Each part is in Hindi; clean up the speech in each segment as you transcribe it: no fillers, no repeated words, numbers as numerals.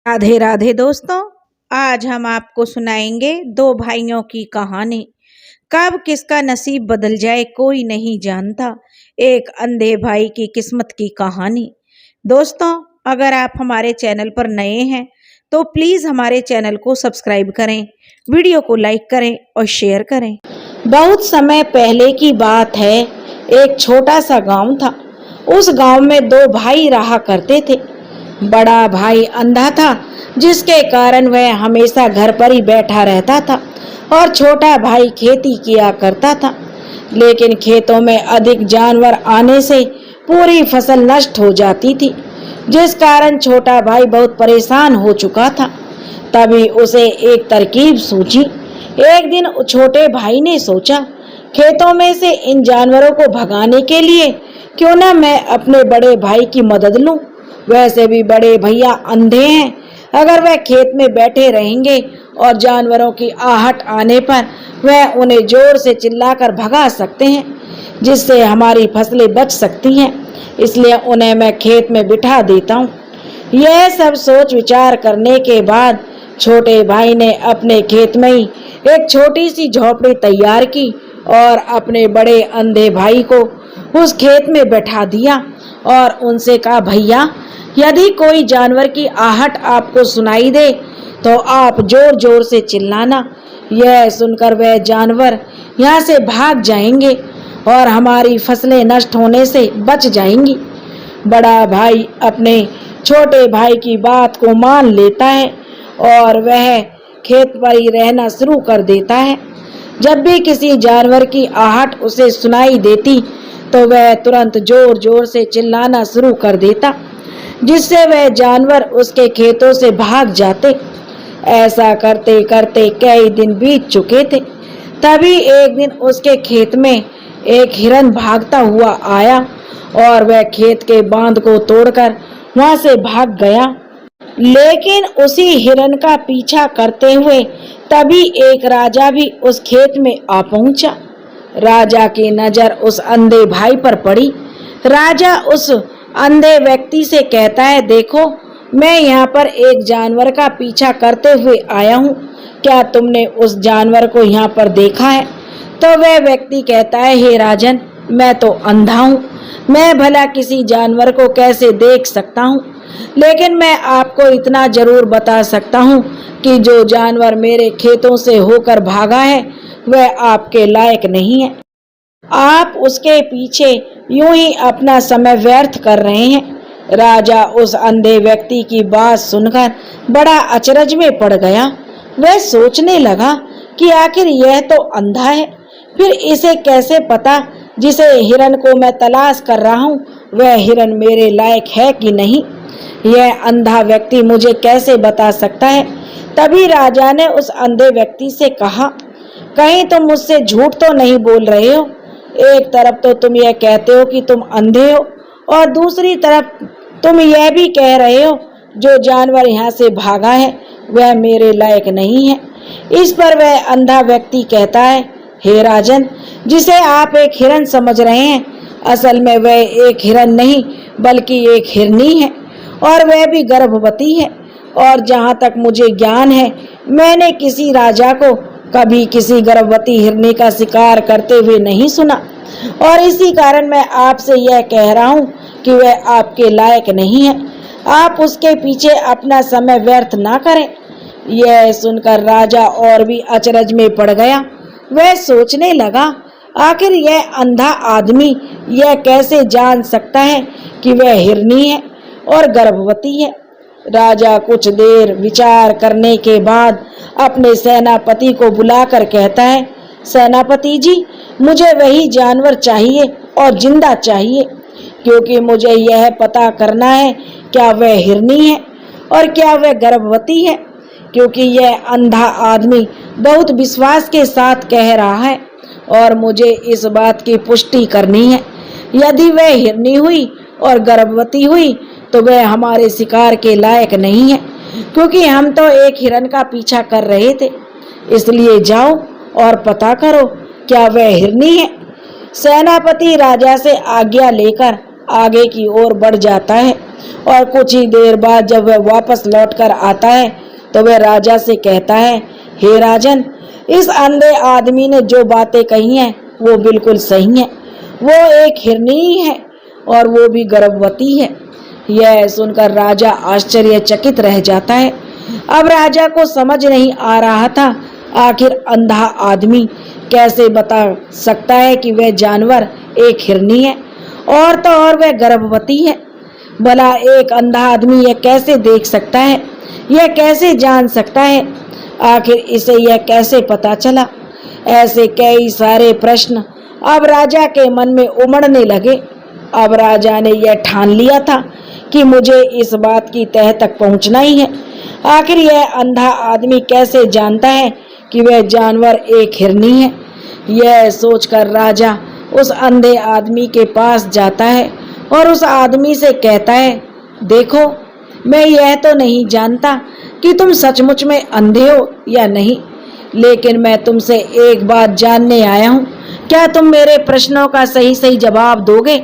राधे राधे दोस्तों, आज हम आपको सुनाएंगे दो भाइयों की कहानी। कब किसका नसीब बदल जाए कोई नहीं जानता। एक अंधे भाई की किस्मत की कहानी। दोस्तों, अगर आप हमारे चैनल पर नए हैं तो प्लीज़ हमारे चैनल को सब्सक्राइब करें, वीडियो को लाइक करें और शेयर करें। बहुत समय पहले की बात है। एक छोटा सा गांव था। उस गांव में दो भाई रहा करते थे। बड़ा भाई अंधा था, जिसके कारण वह हमेशा घर पर ही बैठा रहता था और छोटा भाई खेती किया करता था। लेकिन खेतों में अधिक जानवर आने से पूरी फसल नष्ट हो जाती थी, जिस कारण छोटा भाई बहुत परेशान हो चुका था। तभी उसे एक तरकीब सूझी। एक दिन छोटे भाई ने सोचा, खेतों में से इन जानवरों को भगाने के लिए क्यों ना मैं अपने बड़े भाई की मदद लूं। वैसे भी बड़े भैया अंधे हैं। अगर वह खेत में बैठे रहेंगे और जानवरों की आहट आने पर वह उन्हें जोर से चिल्लाकर भगा सकते हैं, जिससे हमारी फसलें बच सकती हैं। इसलिए उन्हें मैं खेत में बिठा देता हूँ। यह सब सोच विचार करने के बाद छोटे भाई ने अपने खेत में ही एक छोटी सी झोपड़ी तैयार की और अपने बड़े अंधे भाई को उस खेत में बैठा दिया और उनसे कहा, भैया, यदि कोई जानवर की आहट आपको सुनाई दे तो आप जोर जोर से चिल्लाना। यह सुनकर वह जानवर यहाँ से भाग जाएंगे और हमारी फसलें नष्ट होने से बच जाएंगी। बड़ा भाई अपने छोटे भाई की बात को मान लेता है और वह खेत पर ही रहना शुरू कर देता है। जब भी किसी जानवर की आहट उसे सुनाई देती तो वह तुरंत जोर जोर से चिल्लाना शुरू कर देता, जिससे वह जानवर उसके खेतों से भाग जाते। ऐसा करते करते कई दिन बीत चुके थे। तभी एक दिन उसके खेत में एक हिरन भागता हुआ आया और वह खेत के बांध को तोड़कर वहां से भाग गया। लेकिन उसी हिरन का पीछा करते हुए तभी एक राजा भी उस खेत में आ पहुंचा। राजा की नजर उस अंधे भाई पर पड़ी। राजा उस अंधे व्यक्ति से कहता है, देखो, मैं यहाँ पर एक जानवर का पीछा करते हुए आया हूँ। क्या तुमने उस जानवर को यहाँ पर देखा है? तो वह व्यक्ति कहता है, हे राजन, मैं तो अंधा हूँ। मैं भला किसी जानवर को कैसे देख सकता हूँ? लेकिन मैं आपको इतना जरूर बता सकता हूँ कि जो जानवर मेरे खेतों से होकर भागा है वह आपके लायक नहीं है। आप उसके पीछे यूं ही अपना समय व्यर्थ कर रहे हैं। राजा उस अंधे व्यक्ति की बात सुनकर बड़ा अचरज में पड़ गया। वह सोचने लगा कि आखिर यह तो अंधा है, फिर इसे कैसे पता जिसे हिरन को मैं तलाश कर रहा हूँ वह हिरन मेरे लायक है कि नहीं। यह अंधा व्यक्ति मुझे कैसे बता सकता है। तभी राजा ने उस अंधे व्यक्ति से कहा, कहीं तुम मुझसे झूठ तो नहीं बोल रहे हो? एक तरफ तो तुम यह कहते हो कि तुम अंधे हो और दूसरी तरफ तुम यह भी कह रहे हो जो जानवर यहाँ से भागा है वह मेरे लायक नहीं है। इस पर वह अंधा व्यक्ति कहता है, हे राजन, जिसे आप एक हिरन समझ रहे हैं, असल में वह एक हिरन नहीं बल्कि एक हिरनी है और वह भी गर्भवती है। और जहाँ तक मुझे ज्ञान है, मैंने किसी राजा को कभी किसी गर्भवती हिरनी का शिकार करते हुए नहीं सुना और इसी कारण मैं आपसे यह कह रहा हूँ कि वह आपके लायक नहीं है। आप उसके पीछे अपना समय व्यर्थ ना करें। यह सुनकर राजा और भी अचरज में पड़ गया। वह सोचने लगा, आखिर यह अंधा आदमी यह कैसे जान सकता है कि वह हिरनी है और गर्भवती है। राजा कुछ देर विचार करने के बाद अपने सेनापति को बुलाकर कहता है, सेनापति जी, मुझे वही जानवर चाहिए और जिंदा चाहिए, क्योंकि मुझे यह पता करना है क्या वह हिरनी है और क्या वह गर्भवती है, क्योंकि यह अंधा आदमी बहुत विश्वास के साथ कह रहा है और मुझे इस बात की पुष्टि करनी है। यदि वह हिरनी हुई और गर्भवती हुई तो वह हमारे शिकार के लायक नहीं है, क्योंकि हम तो एक हिरन का पीछा कर रहे थे। इसलिए जाओ और पता करो क्या वह हिरनी है। सेनापति राजा से आज्ञा लेकर आगे की ओर बढ़ जाता है। और कुछ ही देर बाद जब वह वापस लौटकर आता है तो वह राजा से कहता है, हे राजन, इस अंधे आदमी ने जो बातें कही हैं वो बिल्कुल सही हैं। वो एक हिरनी है और वो भी गर्भवती है। यह सुनकर राजा आश्चर्यचकित रह जाता है। अब राजा को समझ नहीं आ रहा था आखिर अंधा आदमी कैसे बता सकता है कि वह जानवर एक हिरनी है और तो और वह गर्भवती है। भला एक अंधा आदमी यह कैसे देख सकता है, यह कैसे जान सकता है, आखिर इसे यह कैसे पता चला। ऐसे कई सारे प्रश्न अब राजा के मन में उमड़ने लगे। अब राजा ने यह ठान लिया था कि मुझे इस बात की तह तक पहुंचना ही है। आखिर यह अंधा आदमी कैसे जानता है कि वह जानवर एक हिरनी है। यह सोचकर राजा उस अंधे आदमी के पास जाता है और उस आदमी से कहता है, देखो, मैं यह तो नहीं जानता कि तुम सचमुच में अंधे हो या नहीं, लेकिन मैं तुमसे एक बात जानने आया हूँ। क्या तुम मेरे प्रश्नों का सही सही जवाब दोगे?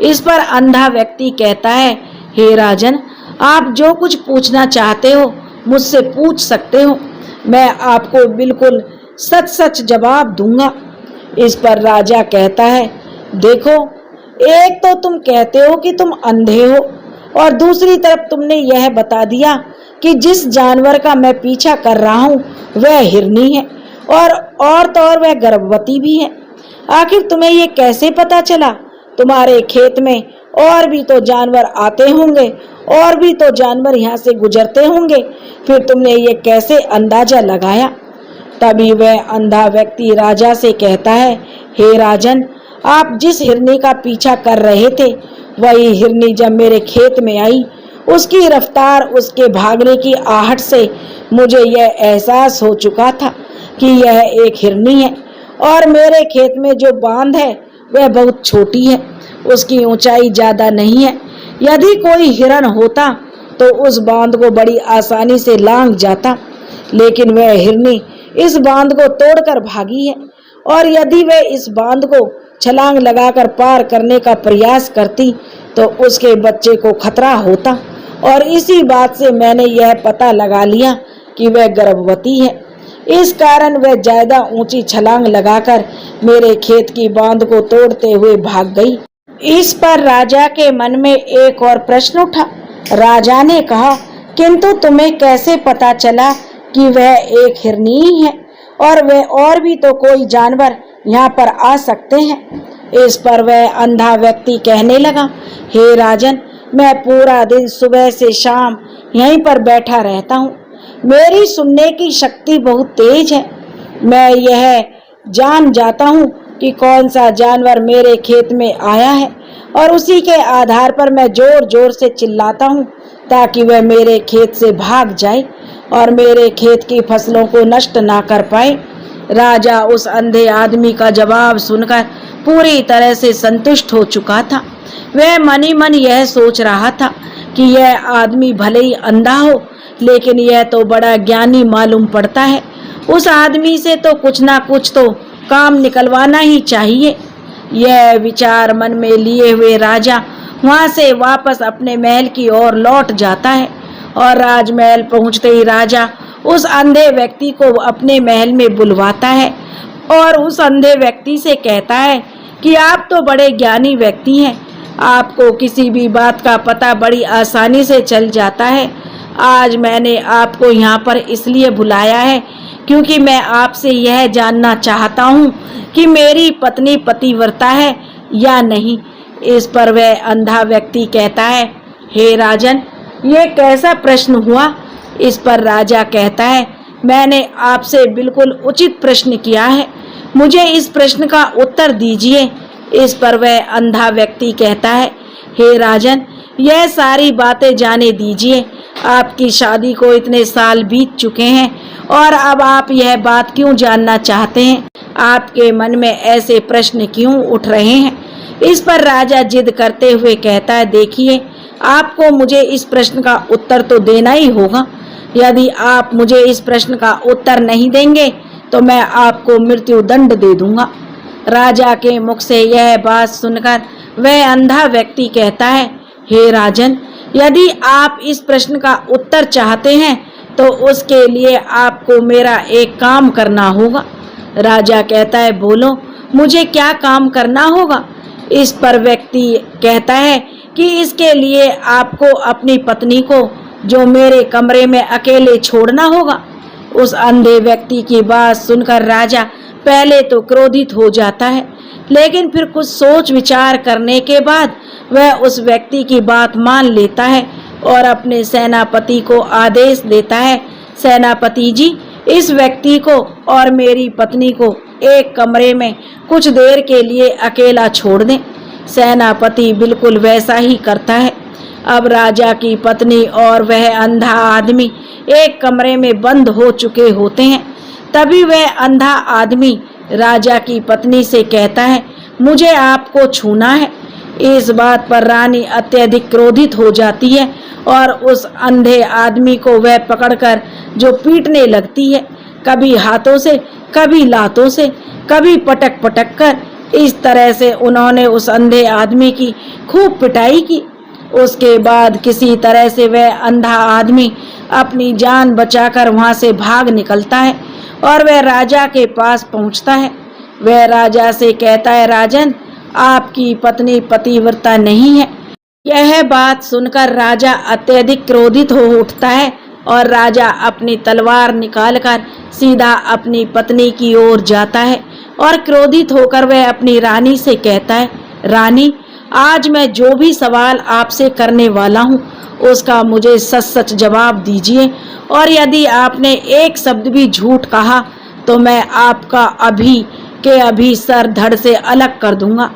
इस पर अंधा व्यक्ति कहता है, हे राजन, आप जो कुछ पूछना चाहते हो मुझसे पूछ सकते हो। मैं आपको बिल्कुल सच सच जवाब दूंगा। इस पर राजा कहता है, देखो, एक तो तुम कहते हो कि तुम अंधे हो और दूसरी तरफ तुमने यह बता दिया कि जिस जानवर का मैं पीछा कर रहा हूँ वह हिरनी है और तो और वह गर्भवती भी है। आखिर तुम्हें ये कैसे पता चला? तुम्हारे खेत में और भी तो जानवर आते होंगे और भी तो जानवर यहाँ से गुजरते होंगे, फिर तुमने ये कैसे अंदाजा लगाया? तभी वह अंधा व्यक्ति राजा से कहता है, हे राजन, आप जिस हिरनी का पीछा कर रहे थे वही हिरनी जब मेरे खेत में आई, उसकी रफ्तार, उसके भागने की आहट से मुझे यह एहसास हो चुका था कि यह एक हिरनी है और मेरे खेत में जो बांध है वह बहुत छोटी है, उसकी ऊंचाई ज्यादा नहीं है। यदि कोई हिरण होता तो उस बांध को बड़ी आसानी से लांघ जाता, लेकिन वह हिरनी इस बांध को तोड़कर भागी है और यदि वह इस बांध को छलांग लगाकर पार करने का प्रयास करती तो उसके बच्चे को खतरा होता और इसी बात से मैंने यह पता लगा लिया कि वह गर्भवती है। इस कारण वह ज्यादा ऊंची छलांग लगाकर मेरे खेत की बांध को तोड़ते हुए भाग गई। इस पर राजा के मन में एक और प्रश्न उठा। राजा ने कहा, किंतु तुम्हें कैसे पता चला कि वह एक हिरनी ही है और वह और भी तो कोई जानवर यहाँ पर आ सकते हैं? इस पर वह अंधा व्यक्ति कहने लगा, हे राजन, मैं पूरा दिन सुबह से शाम यहीं पर बैठा रहता हूँ। मेरी सुनने की शक्ति बहुत तेज है। मैं यह जान जाता हूँ कि कौन सा जानवर मेरे खेत में आया है और उसी के आधार पर मैं जोर जोर से चिल्लाता हूँ ताकि वह मेरे खेत से भाग जाए और मेरे खेत की फसलों को नष्ट ना कर पाए। राजा उस अंधे आदमी का जवाब सुनकर पूरी तरह से संतुष्ट हो चुका था। वह मन ही मन यह सोच रहा था कि यह आदमी भले ही अंधा हो, लेकिन यह तो बड़ा ज्ञानी मालूम पड़ता है। उस आदमी से तो कुछ ना कुछ तो काम निकलवाना ही चाहिए। यह विचार मन में लिए हुए राजा वहां से वापस अपने महल की ओर लौट जाता है और राजमहल पहुंचते ही राजा उस अंधे व्यक्ति को अपने महल में बुलवाता है और उस अंधे व्यक्ति से कहता है कि आप तो बड़े ज्ञानी व्यक्ति हैं, आपको किसी भी बात का पता बड़ी आसानी से चल जाता है। आज मैंने आपको यहाँ पर इसलिए बुलाया है क्योंकि मैं आपसे यह जानना चाहता हूँ कि मेरी पत्नी पतिव्रता है या नहीं। इस पर वह अंधा व्यक्ति कहता है, हे राजन, ये कैसा प्रश्न हुआ? इस पर राजा कहता है, मैंने आपसे बिल्कुल उचित प्रश्न किया है, मुझे इस प्रश्न का उत्तर दीजिए। इस पर वह अंधा व्यक्ति कहता है, हे राजन, यह सारी बातें जाने दीजिए। आपकी शादी को इतने साल बीत चुके हैं और अब आप यह बात क्यों जानना चाहते हैं? आपके मन में ऐसे प्रश्न क्यों उठ रहे हैं? इस पर राजा जिद करते हुए कहता है, देखिए, आपको मुझे इस प्रश्न का उत्तर तो देना ही होगा। यदि आप मुझे इस प्रश्न का उत्तर नहीं देंगे तो मैं आपको मृत्यु दंड दे दूंगा। राजा के मुख से यह बात सुनकर वह अंधा व्यक्ति कहता है, हे राजन, यदि आप इस प्रश्न का उत्तर चाहते हैं तो उसके लिए आपको मेरा एक काम करना होगा। राजा कहता है, बोलो मुझे क्या काम करना होगा। इस पर व्यक्ति कहता है कि इसके लिए आपको अपनी पत्नी को जो मेरे कमरे में अकेले छोड़ना होगा। उस अंधे व्यक्ति की बात सुनकर राजा पहले तो क्रोधित हो जाता है, लेकिन फिर कुछ सोच विचार करने के बाद वह उस व्यक्ति की बात मान लेता है और अपने सेनापति को आदेश देता है, सेनापति जी, इस व्यक्ति को और मेरी पत्नी को एक कमरे में कुछ देर के लिए अकेला छोड़ दें। सेनापति बिल्कुल वैसा ही करता है। अब राजा की पत्नी और वह अंधा आदमी एक कमरे में बंद हो चुके होते हैं। तभी वह अंधा आदमी राजा की पत्नी से कहता है, मुझे आपको छूना है। इस बात पर रानी अत्यधिक क्रोधित हो जाती है और उस अंधे आदमी को वह पकड़कर जो पीटने लगती है, कभी हाथों से, कभी लातों से, कभी पटक पटक कर। इस तरह से उन्होंने उस अंधे आदमी की खूब पिटाई की। उसके बाद किसी तरह से वह अंधा आदमी अपनी जान बचाकर वहां से भाग निकलता है और वह राजा के पास पहुंचता है। वह राजा से कहता है, राजन, आपकी पत्नी पतिव्रता नहीं है। यह बात सुनकर राजा अत्यधिक क्रोधित हो उठता है और राजा अपनी तलवार निकालकर सीधा अपनी पत्नी की ओर जाता है और क्रोधित होकर वह अपनी रानी से कहता है, रानी, आज मैं जो भी सवाल आपसे करने वाला हूँ उसका मुझे सच सच जवाब दीजिए, और यदि आपने एक शब्द भी झूठ कहा तो मैं आपका अभी के अभी सर धड़ से अलग कर दूंगा।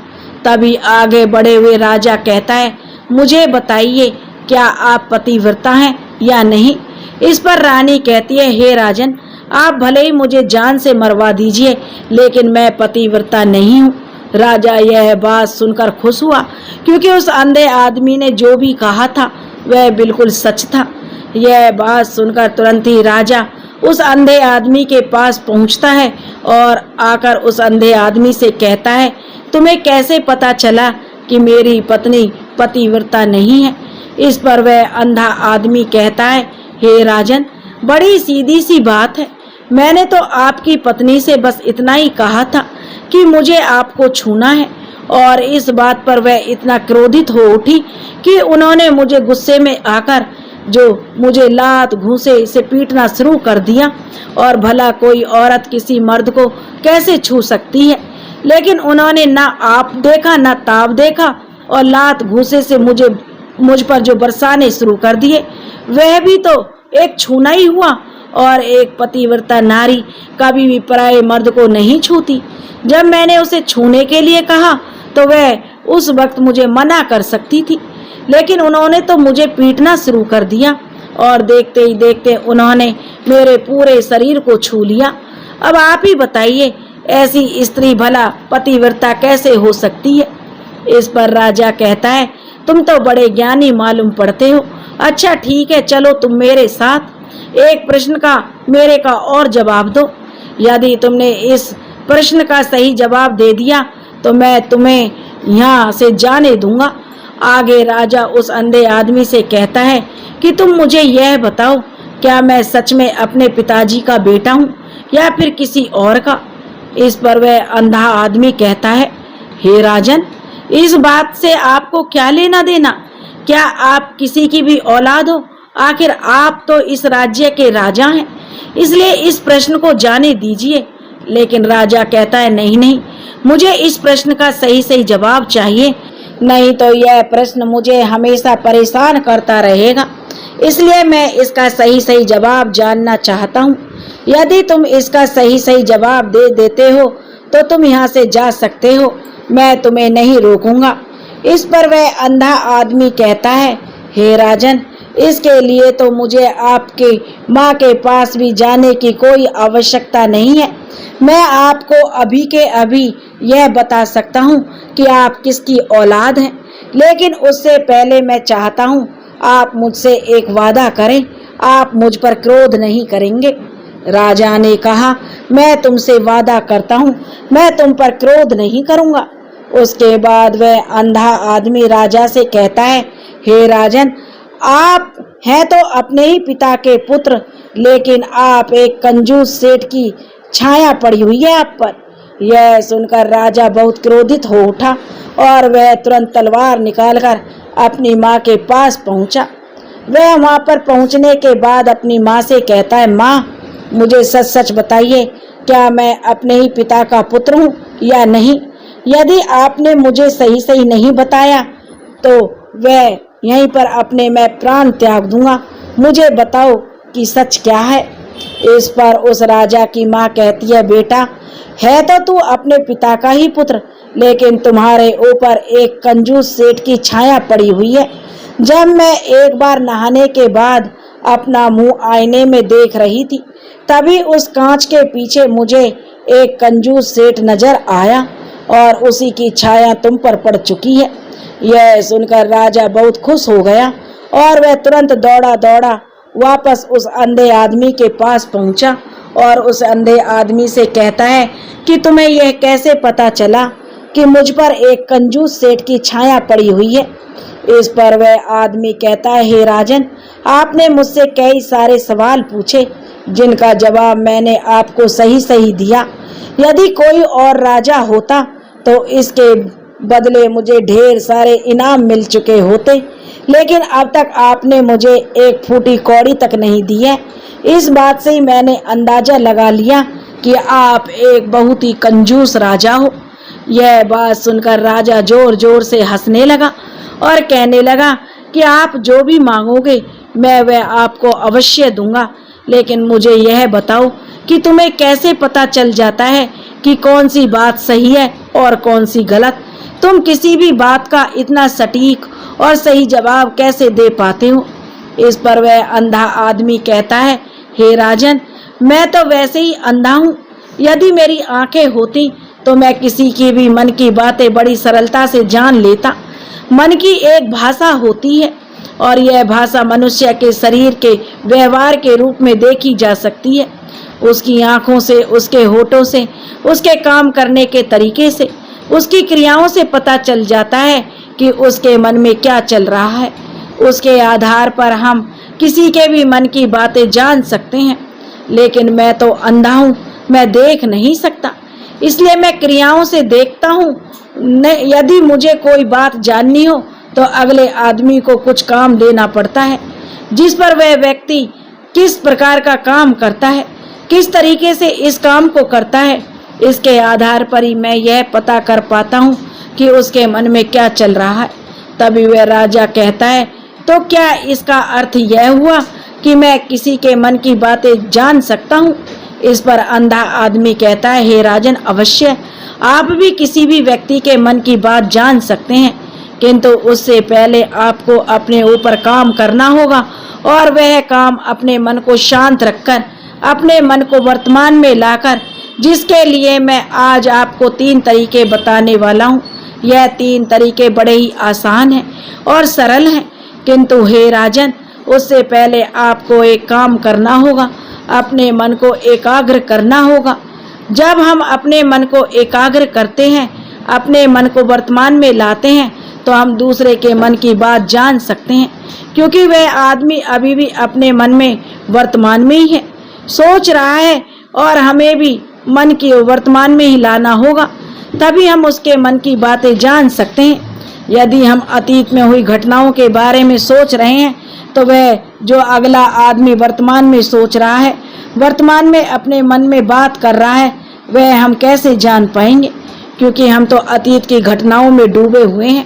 तभी आगे बढ़े हुए राजा कहता है, मुझे बताइए, क्या आप पतिव्रता हैं या नहीं। इस पर रानी कहती है, हे राजन, आप भले ही मुझे जान से मरवा दीजिए, लेकिन मैं पतिव्रता नहीं हूँ। राजा यह बात सुनकर खुश हुआ, क्योंकि उस अंधे आदमी ने जो भी कहा था वह बिल्कुल सच था। यह बात सुनकर तुरंत ही राजा उस अंधे आदमी के पास पहुंचता है और आकर उस अंधे आदमी से कहता है, तुम्हें कैसे पता चला कि मेरी पत्नी पतिव्रता नहीं है। इस पर वह अंधा आदमी कहता है, हे राजन, बड़ी सीधी सी बात है। मैंने तो आपकी पत्नी से बस इतना ही कहा था कि मुझे आपको छूना है, और इस बात पर वह इतना क्रोधित हो उठी कि उन्होंने मुझे गुस्से में आकर जो मुझे लात घूंसे से पीटना शुरू कर दिया। और भला कोई औरत किसी मर्द को कैसे छू सकती है, लेकिन उन्होंने ना आप देखा ना ताव देखा और लात घूंसे से मुझ पर जो बरसाने शुरू कर दिए, वह भी तो एक छूना ही हुआ। और एक पतिव्रता नारी कभी भी पराये मर्द को नहीं छूती। जब मैंने उसे छूने के लिए कहा तो वह उस वक्त मुझे मना कर सकती थी, लेकिन उन्होंने तो मुझे पीटना शुरू कर दिया और देखते ही देखते उन्होंने मेरे पूरे शरीर को छू लिया। अब आप ही बताइए, ऐसी स्त्री भला पतिव्रता कैसे हो सकती है। इस पर राजा कहता है, तुम तो बड़े ज्ञानी मालूम पड़ते हो। अच्छा ठीक है, चलो तुम मेरे साथ। एक प्रश्न का मेरे का और जवाब दो। यदि तुमने इस प्रश्न का सही जवाब दे दिया तो मैं तुम्हें यहाँ से जाने दूंगा। आगे राजा उस अंधे आदमी से कहता है कि तुम मुझे यह बताओ, क्या मैं सच में अपने पिताजी का बेटा हूँ या फिर किसी और का। इस पर वह अंधा आदमी कहता है, हे राजन, इस बात से आपको क्या लेना देना। क्या आप किसी की भी औलाद हो? आखिर आप तो इस राज्य के राजा हैं, इसलिए इस प्रश्न को जाने दीजिए। लेकिन राजा कहता है, नहीं नहीं, मुझे इस प्रश्न का सही सही जवाब चाहिए, नहीं तो यह प्रश्न मुझे हमेशा परेशान करता रहेगा। इसलिए मैं इसका सही सही जवाब जानना चाहता हूँ। यदि तुम इसका सही सही जवाब दे देते हो तो तुम यहाँ से जा सकते हो, मैं तुम्हें नहीं रोकूंगा। इस पर वह अंधा आदमी कहता है, हे राजन, इसके लिए तो मुझे आपके माँ के पास भी जाने की कोई आवश्यकता नहीं है। मैं आपको अभी के अभी यह बता सकता हूँ कि आप किसकी औलाद हैं, लेकिन उससे पहले मैं चाहता हूँ आप मुझसे एक वादा करें, आप मुझ पर क्रोध नहीं करेंगे। राजा ने कहा, मैं तुमसे वादा करता हूँ, मैं तुम पर क्रोध नहीं करूँगा। उसके बाद वह अंधा आदमी राजा से कहता है, हे राजन, आप हैं तो अपने ही पिता के पुत्र, लेकिन आप एक कंजूस सेठ की छाया पड़ी हुई है आप पर। यह सुनकर राजा बहुत क्रोधित हो उठा और वह तुरंत तलवार निकालकर अपनी माँ के पास पहुंचा। वह वहां पर पहुंचने के बाद अपनी माँ से कहता है, माँ, मुझे सच सच बताइए, क्या मैं अपने ही पिता का पुत्र हूँ या नहीं? यदि आपने मुझे सही सही नहीं बताया तो वह यहीं पर अपने मैं प्राण त्याग दूंगा। मुझे बताओ कि सच क्या है। इस पर उस राजा की माँ कहती है, बेटा, है तो तू अपने पिता का ही पुत्र, लेकिन तुम्हारे ऊपर एक कंजूस सेठ की छाया पड़ी हुई है। जब मैं एक बार नहाने के बाद अपना मुंह आईने में देख रही थी, तभी उस कांच के पीछे मुझे एक कंजूस सेठ नजर आया और उसी की छाया तुम पर पड़ चुकी है। यह सुनकर राजा बहुत खुश हो गया और वह तुरंत दौड़ा दौड़ा वापस उस अंधे आदमी के पास पहुंचा और उस अंधे आदमी से कहता है कि तुम्हें यह कैसे पता चला कि मुझ पर एक कंजूस सेठ की छाया पड़ी हुई है। इस पर वह आदमी कहता है, हे राजन, आपने मुझसे कई सारे सवाल पूछे जिनका जवाब मैंने आपको सही सही दिया। यदि कोई और राजा होता तो इसके बदले मुझे ढेर सारे इनाम मिल चुके होते, लेकिन अब तक आपने मुझे एक फूटी कौड़ी तक नहीं दी है। इस बात से ही मैंने अंदाजा लगा लिया कि आप एक बहुत ही कंजूस राजा हो। यह बात सुनकर राजा जोर जोर से हंसने लगा और कहने लगा कि आप जो भी मांगोगे मैं वह आपको अवश्य दूंगा, लेकिन मुझे यह बताओ कि तुम्हें कैसे पता चल जाता है कि कौन सी बात सही है और कौन सी गलत? तुम किसी भी बात का इतना सटीक और सही जवाब कैसे दे पाते हो? इस पर वह अंधा आदमी कहता है, हे राजन, मैं तो वैसे ही अंधा हूँ। यदि मेरी आंखें होती तो मैं किसी की भी मन की बातें बड़ी सरलता से जान लेता। मन की एक भाषा होती है और यह भाषा मनुष्य के शरीर के व्यवहार के रूप में देखी जा सकती है। उसकी आंखों से, उसके होठों से, उसके काम करने के तरीके से, उसकी क्रियाओं से पता चल जाता है कि उसके मन में क्या चल रहा है। उसके आधार पर हम किसी के भी मन की बातें जान सकते हैं। लेकिन मैं तो अंधा हूँ, मैं देख नहीं सकता, इसलिए मैं क्रियाओं से देखता हूँ। यदि मुझे कोई बात जाननी हो तो अगले आदमी को कुछ काम देना पड़ता है, जिस पर वह व्यक्ति किस प्रकार का काम करता है, किस तरीके से इस काम को करता है, इसके आधार पर ही मैं यह पता कर पाता हूँ कि उसके मन में क्या चल रहा है। तभी वह राजा कहता है, तो क्या इसका अर्थ यह हुआ कि मैं किसी के मन की बातें जान सकता हूँ? इस पर अंधा आदमी कहता है, हे राजन, अवश्य आप भी किसी भी व्यक्ति के मन की बात जान सकते हैं, किंतु उससे पहले आपको अपने ऊपर काम करना होगा और वह काम अपने मन को शांत रखकर, अपने मन को वर्तमान में लाकर, जिसके लिए मैं आज आपको 3 तरीके बताने वाला हूँ। यह 3 तरीके बड़े ही आसान हैं और सरल हैं, किंतु हे राजन, उससे पहले आपको एक काम करना होगा, अपने मन को एकाग्र करना होगा। जब हम अपने मन को एकाग्र करते हैं, अपने मन को वर्तमान में लाते हैं, तो हम दूसरे के मन की बात जान सकते हैं, क्योंकि वह आदमी अभी भी अपने मन में वर्तमान में ही है, सोच रहा है, और हमें भी मन की वर्तमान में ही लाना होगा, तभी हम उसके मन की बातें जान सकते हैं। यदि हम अतीत में हुई घटनाओं के बारे में सोच रहे हैं तो वह जो अगला आदमी वर्तमान में सोच रहा है, वर्तमान में अपने मन में बात कर रहा है, वह हम कैसे जान पाएंगे, क्योंकि हम तो अतीत की घटनाओं में डूबे हुए हैं।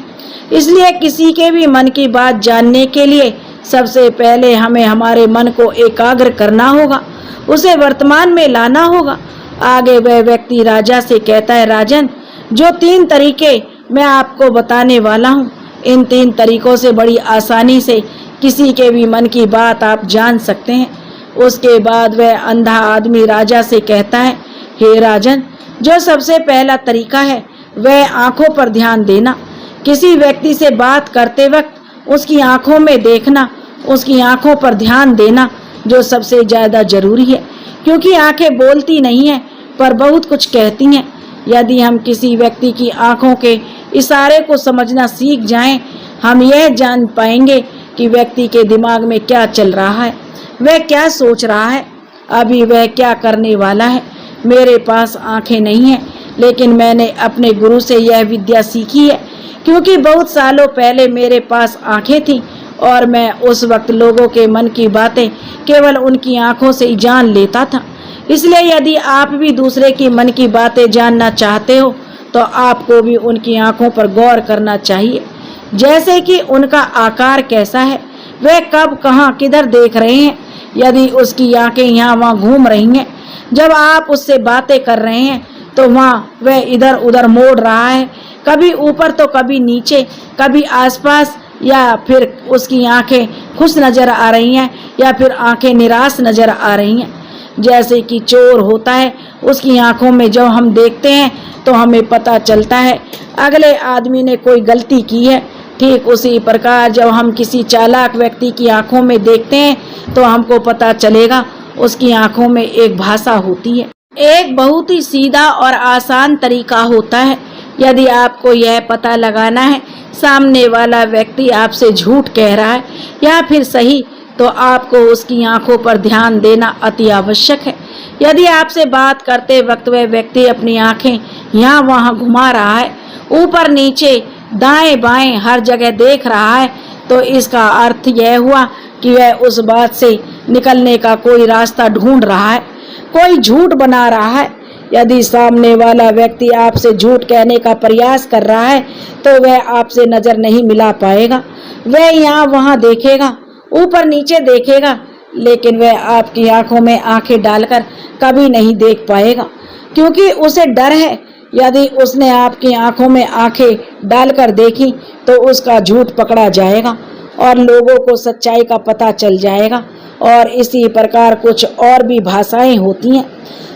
इसलिए किसी के भी मन की बात जानने के लिए सबसे पहले हमें हमारे मन को एकाग्र करना होगा, उसे वर्तमान में लाना होगा। आगे वह व्यक्ति राजा से कहता है, राजन, जो 3 तरीके मैं आपको बताने वाला हूँ, इन 3 तरीकों से बड़ी आसानी से किसी के भी मन की बात आप जान सकते हैं। उसके बाद वह अंधा आदमी राजा से कहता है, हे राजन, जो सबसे पहला तरीका है वह आंखों पर ध्यान देना। किसी व्यक्ति से बात करते वक्त उसकी आंखों में देखना, उसकी आंखों पर ध्यान देना जो सबसे ज़्यादा जरूरी है, क्योंकि आंखें बोलती नहीं हैं पर बहुत कुछ कहती हैं। यदि हम किसी व्यक्ति की आंखों के इशारे को समझना सीख जाएं, हम यह जान पाएंगे कि व्यक्ति के दिमाग में क्या चल रहा है, वह क्या सोच रहा है, अभी वह क्या करने वाला है। मेरे पास आंखें नहीं हैं, लेकिन मैंने अपने गुरु से यह विद्या सीखी है, क्योंकि बहुत सालों पहले मेरे पास आंखें थीं और मैं उस वक्त लोगों के मन की बातें केवल उनकी आंखों से ही जान लेता था। इसलिए यदि आप भी दूसरे की मन की बातें जानना चाहते हो तो आपको भी उनकी आंखों पर गौर करना चाहिए, जैसे कि उनका आकार कैसा है, वह कब कहाँ किधर देख रहे हैं। यदि उसकी आंखें यहाँ वहाँ घूम रही हैं, जब आप उससे बातें कर रहे हैं तो वहाँ वह इधर उधर मोड़ रहा है, कभी ऊपर तो कभी नीचे, कभी आसपास, या फिर उसकी आंखें खुश नजर आ रही हैं या फिर आंखें निराश नजर आ रही हैं। जैसे कि चोर होता है, उसकी आंखों में जब हम देखते हैं तो हमें पता चलता है अगले आदमी ने कोई गलती की है। ठीक उसी प्रकार जब हम किसी चालाक व्यक्ति की आंखों में देखते हैं तो हमको पता चलेगा उसकी आंखों में एक भाषा होती है। एक बहुत ही सीधा और आसान तरीका होता है। यदि आपको यह पता लगाना है सामने वाला व्यक्ति आपसे झूठ कह रहा है या फिर सही, तो आपको उसकी आंखों पर ध्यान देना अति आवश्यक है। यदि आपसे बात करते वक्त वह व्यक्ति अपनी आंखें यहाँ वहाँ घुमा रहा है, ऊपर नीचे दाएं बाएं हर जगह देख रहा है, तो इसका अर्थ यह हुआ कि वह उस बात से निकलने का कोई रास्ता ढूंढ रहा है, कोई झूठ बना रहा है। यदि सामने वाला व्यक्ति आपसे झूठ कहने का प्रयास कर रहा है तो वह आपसे नजर नहीं मिला पाएगा। वह यहाँ वहाँ देखेगा, ऊपर नीचे देखेगा, लेकिन वह आपकी आंखों में आंखें डालकर कभी नहीं देख पाएगा, क्योंकि उसे डर है यदि उसने आपकी आंखों में आंखें डालकर देखी तो उसका झूठ पकड़ा जाएगा और लोगों को सच्चाई का पता चल जाएगा। और इसी प्रकार कुछ और भी भाषाएं होती हैं।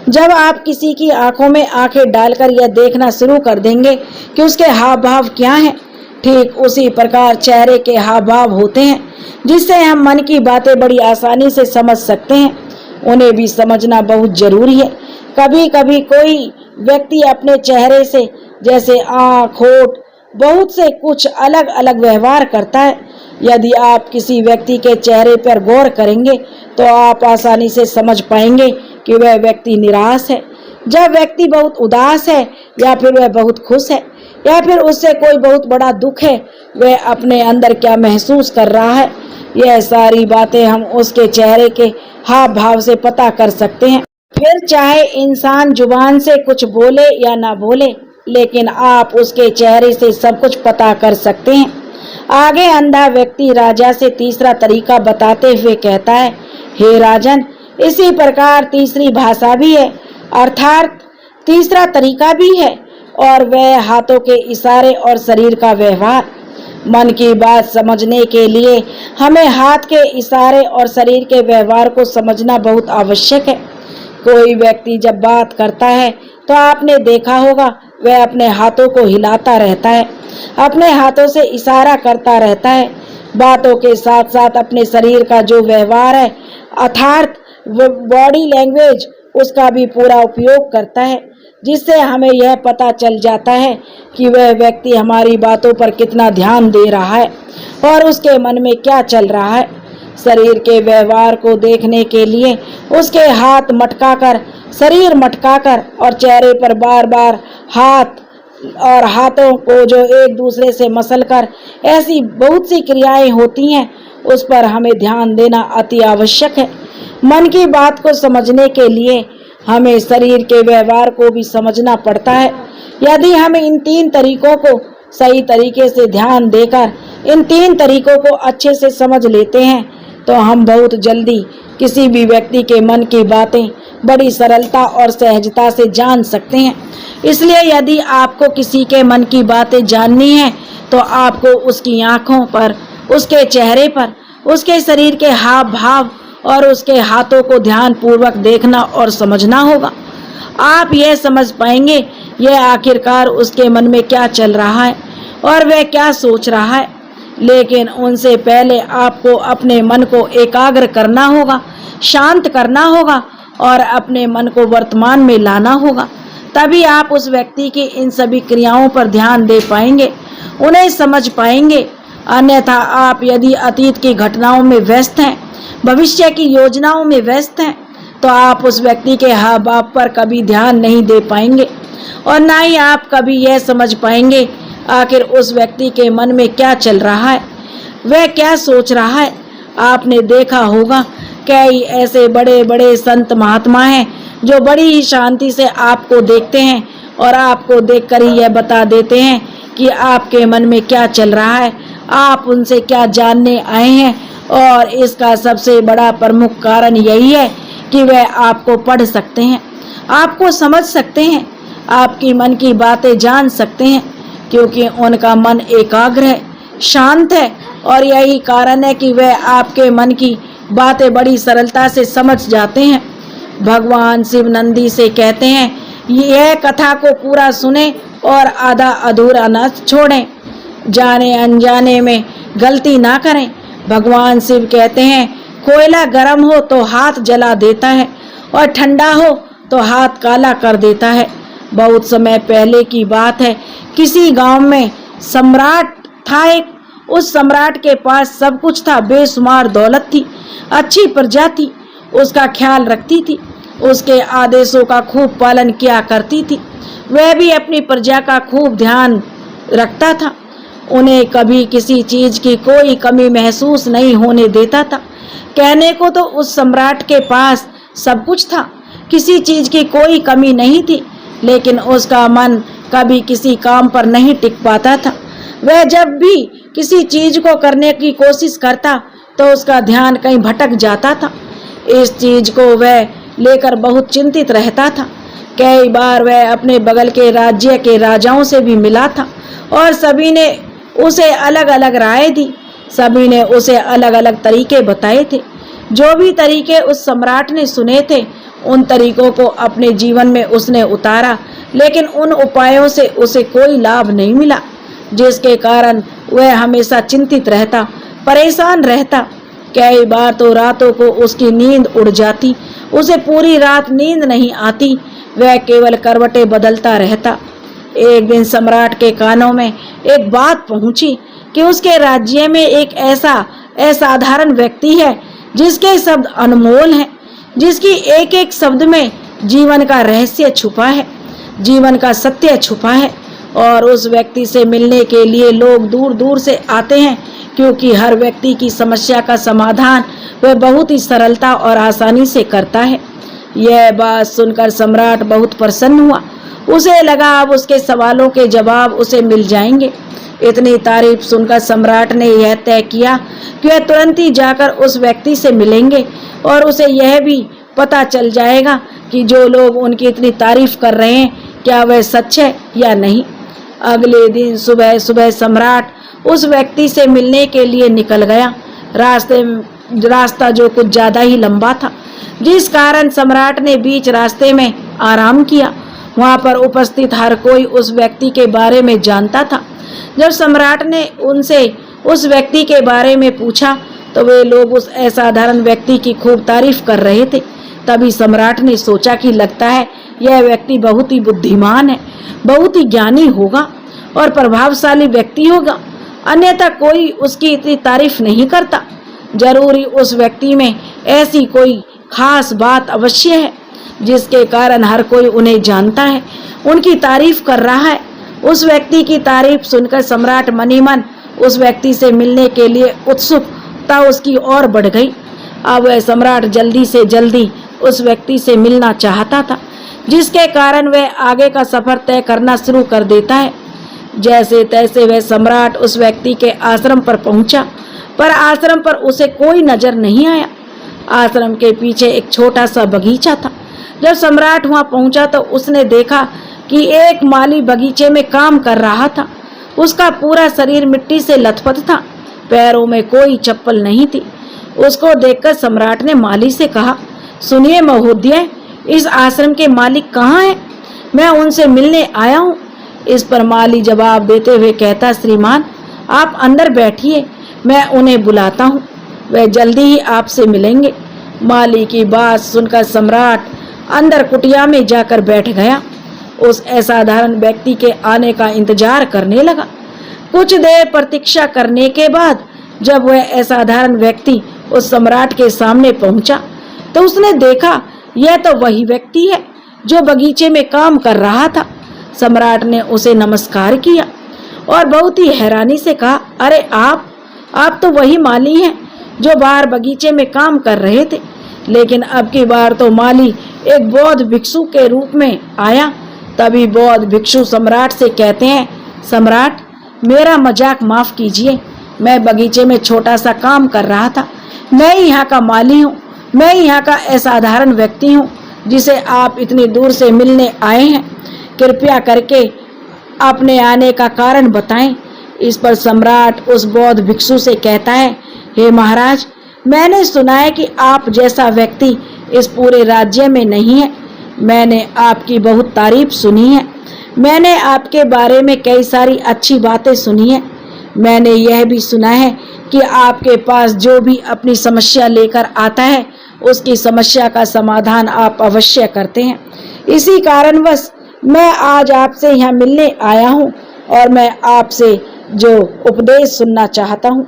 जब आप किसी की आंखों में आंखें डालकर यह देखना शुरू कर देंगे कि उसके हाव भाव क्या हैं, ठीक उसी प्रकार चेहरे के हाव भाव होते हैं, जिससे हम मन की बातें बड़ी आसानी से समझ सकते हैं। उन्हें भी समझना बहुत जरूरी है। कभी कभी कोई व्यक्ति अपने चेहरे से, जैसे आँख, होठ, बहुत से कुछ अलग अलग व्यवहार करता है। यदि आप किसी व्यक्ति के चेहरे पर गौर करेंगे तो आप आसानी से समझ पाएंगे कि वह व्यक्ति निराश है, जब व्यक्ति बहुत उदास है, या फिर वह बहुत खुश है, या फिर उससे कोई बहुत बड़ा दुख है, वह अपने अंदर क्या महसूस कर रहा है। यह सारी बातें हम उसके चेहरे के हाव भाव से पता कर सकते हैं। फिर चाहे इंसान जुबान से कुछ बोले या ना बोले, लेकिन आप उसके चेहरे से सब कुछ पता कर सकते हैं। आगे अंधा व्यक्ति राजा से तीसरा तरीका बताते हुए कहता है, हे राजन, इसी प्रकार तीसरी भाषा भी है, अर्थात तीसरा तरीका भी है, और वह हाथों के इशारे और शरीर का व्यवहार। मन की बात समझने के लिए हमें हाथ के इशारे और शरीर के व्यवहार को समझना बहुत आवश्यक है। कोई व्यक्ति जब बात करता है तो आपने देखा होगा वह अपने हाथों को हिलाता रहता है, अपने हाथों से इशारा करता रहता है। बातों के साथ साथ अपने शरीर का जो व्यवहार है अर्थात बॉडी लैंग्वेज, उसका भी पूरा उपयोग करता है, जिससे हमें यह पता चल जाता है कि वह व्यक्ति हमारी बातों पर कितना ध्यान दे रहा है और उसके मन में क्या चल रहा है। शरीर के व्यवहार को देखने के लिए उसके हाथ मटकाकर, शरीर मटकाकर और चेहरे पर बार बार हाथ और हाथों को जो एक दूसरे से मसलकर, ऐसी बहुत सी क्रियाएं होती हैं, उस पर हमें ध्यान देना अति आवश्यक है। मन की बात को समझने के लिए हमें शरीर के व्यवहार को भी समझना पड़ता है। यदि हम इन तीन तरीकों को सही तरीके से ध्यान देकर इन तीन तरीकों को अच्छे से समझ लेते हैं तो हम बहुत जल्दी किसी भी व्यक्ति के मन की बातें बड़ी सरलता और सहजता से जान सकते हैं। इसलिए यदि आपको किसी के मन की बातें जाननी है तो आपको उसकी आंखों पर, उसके चेहरे पर, उसके शरीर के हाव भाव और उसके हाथों को ध्यान पूर्वक देखना और समझना होगा। आप यह समझ पाएंगे यह आखिरकार उसके मन में क्या चल रहा है और वह क्या सोच रहा है। लेकिन उनसे पहले आपको अपने मन को एकाग्र करना होगा, शांत करना होगा और अपने मन को वर्तमान में लाना होगा। तभी आप उस व्यक्ति की इन सभी क्रियाओं पर ध्यान दे पाएंगे, उन्हें समझ पाएंगे। अन्यथा आप यदि अतीत की घटनाओं में व्यस्त हैं, भविष्य की योजनाओं में व्यस्त हैं, तो आप उस व्यक्ति के हाव भाव पर कभी ध्यान नहीं दे पाएंगे और ना ही आप कभी यह समझ पाएंगे आखिर उस व्यक्ति के मन में क्या चल रहा है, वह क्या सोच रहा है। आपने देखा होगा कई ऐसे बड़े बड़े संत महात्मा हैं जो बड़ी ही शांति से आपको देखते हैं और आपको देखकर ही यह बता देते हैं कि आपके मन में क्या चल रहा है, आप उनसे क्या जानने आए हैं। और इसका सबसे बड़ा प्रमुख कारण यही है कि वह आपको पढ़ सकते हैं, आपको समझ सकते हैं, आपकी मन की बातें जान सकते हैं, क्योंकि उनका मन एकाग्र है, शांत है और यही कारण है कि वह आपके मन की बातें बड़ी सरलता से समझ जाते हैं। भगवान शिव नंदी से कहते हैं, यह कथा को पूरा सुने और आधा अधूरा न छोड़ें, जाने अनजाने में गलती ना करें। भगवान शिव कहते हैं, कोयला गर्म हो तो हाथ जला देता है और ठंडा हो तो हाथ काला कर देता है। बहुत समय पहले की बात है, किसी गांव में सम्राट था एक। उस सम्राट के पास सब कुछ था, बेशुमार दौलत थी, अच्छी प्रजा थी, उसका ख्याल रखती थी, उसके आदेशों का खूब पालन किया करती थी। वह भी अपनी प्रजा का खूब ध्यान रखता था, उन्हें कभी किसी चीज की कोई कमी महसूस नहीं होने देता था। कहने को तो उस सम्राट के पास सब कुछ था, किसी चीज की कोई कमी नहीं थी, लेकिन उसका मन कभी किसी काम पर नहीं टिक पाता था। वह जब भी किसी चीज को करने की कोशिश करता तो उसका ध्यान कहीं भटक जाता था। इस चीज को वह लेकर बहुत चिंतित रहता था। कई बार वह अपने बगल के राज्य के राजाओं से भी मिला था और सभी ने उसे अलग अलग राय दी, सभी ने उसे अलग अलग तरीके बताए थे। जो भी तरीके उस सम्राट ने सुने थे उन तरीकों को अपने जीवन में उसने उतारा, लेकिन उन उपायों से उसे कोई लाभ नहीं मिला, जिसके कारण वह हमेशा चिंतित रहता, परेशान रहता। कई बार तो रातों को उसकी नींद उड़ जाती, उसे पूरी रात नींद नहीं आती, वह केवल करवटें बदलता रहता। एक दिन सम्राट के कानों में एक बात पहुंची कि उसके राज्य में एक ऐसा असाधारण व्यक्ति है जिसके शब्द अनमोल हैं, जिसकी एक एक शब्द में जीवन का रहस्य छुपा है, जीवन का सत्य छुपा है। और उस व्यक्ति से मिलने के लिए लोग दूर दूर से आते हैं, क्योंकि हर व्यक्ति की समस्या का समाधान वह बहुत ही सरलता और आसानी से करता है। यह बात सुनकर सम्राट बहुत प्रसन्न हुआ। उसे लगा अब उसके सवालों के जवाब उसे मिल जाएंगे। इतनी तारीफ सुनकर सम्राट ने यह तय किया कि वह तुरंत ही जाकर उस व्यक्ति से मिलेंगे और उसे यह भी पता चल जाएगा कि जो लोग उनकी इतनी तारीफ कर रहे हैं क्या वह सच है या नहीं। अगले दिन सुबह सुबह सम्राट उस व्यक्ति से मिलने के लिए निकल गया। रास्ता जो कुछ ज्यादा ही लंबा था, जिस कारण सम्राट ने बीच रास्ते में आराम किया। वहां पर उपस्थित हर कोई उस व्यक्ति के बारे में जानता था। जब सम्राट ने उनसे उस व्यक्ति के बारे में पूछा तो वे लोग उस असाधारण व्यक्ति की खूब तारीफ कर रहे थे। तभी सम्राट ने सोचा कि लगता है यह व्यक्ति बहुत ही बुद्धिमान है, बहुत ही ज्ञानी होगा और प्रभावशाली व्यक्ति होगा, अन्यथा कोई उसकी इतनी तारीफ नहीं करता। जरूरी उस व्यक्ति में ऐसी कोई खास बात अवश्य है जिसके कारण हर कोई उन्हें जानता है, उनकी तारीफ कर रहा है। उस व्यक्ति की तारीफ सुनकर सम्राट मनी मन उस व्यक्ति से मिलने के लिए उत्सुकता उसकी और बढ़ गई। अब वह सम्राट जल्दी से जल्दी उस व्यक्ति से मिलना चाहता था, जिसके कारण वह आगे का सफर तय करना शुरू कर देता है। जैसे तैसे वह सम्राट उस व्यक्ति के आश्रम पर पहुंचा, पर आश्रम पर उसे कोई नजर नहीं आया। आश्रम के पीछे एक छोटा सा बगीचा था। जब सम्राट वहां पहुंचा तो उसने देखा कि एक माली बगीचे में काम कर रहा था। उसका पूरा शरीर मिट्टी से लथपथ था, पैरों में कोई चप्पल नहीं थी। उसको देखकर सम्राट ने माली से कहा, सुनिए महोदय, इस आश्रम के मालिक कहाँ हैं? मैं उनसे मिलने आया हूँ। इस पर माली जवाब देते हुए कहता, श्रीमान आप अंदर बैठिए, मैं उन्हें बुलाता हूँ, वह जल्दी ही आपसे मिलेंगे। माली की बात सुनकर सम्राट अंदर कुटिया में जाकर बैठ गया। उस असाधारण व्यक्ति के आने का इंतजार करने लगा। कुछ देर प्रतीक्षा करने के बाद जब वह असाधारण व्यक्ति उस सम्राट के सामने पहुंचा तो उसने देखा यह तो वही व्यक्ति है जो बगीचे में काम कर रहा था। सम्राट ने उसे नमस्कार किया और बहुत ही हैरानी से कहा, अरे आप तो वही माली हैं जो बाहर बगीचे में काम कर रहे थे, लेकिन अब की बार तो माली एक बौद्ध भिक्षु के रूप में आया। तभी बौद्ध भिक्षु सम्राट से कहते हैं, सम्राट मेरा मजाक माफ कीजिए, मैं बगीचे में छोटा सा काम कर रहा था। मैं यहाँ का माली हूँ, मैं यहाँ का असाधारण व्यक्ति हूँ जिसे आप इतनी दूर से मिलने आए हैं। कृपया करके अपने आने का कारण बताएं। इस पर सम्राट उस बौद्ध भिक्षु से कहता है, हे महाराज, मैंने सुना है कि आप जैसा व्यक्ति इस पूरे राज्य में नहीं है। मैंने आपकी बहुत तारीफ सुनी है। मैंने आपके बारे में कई सारी अच्छी बातें सुनी है। मैंने यह भी सुना है कि आपके पास जो भी अपनी समस्या लेकर आता है उसकी समस्या का समाधान आप अवश्य करते हैं। इसी कारणवश मैं आज आपसे यहाँ मिलने आया हूँ और मैं आपसे जो उपदेश सुनना चाहता हूँ,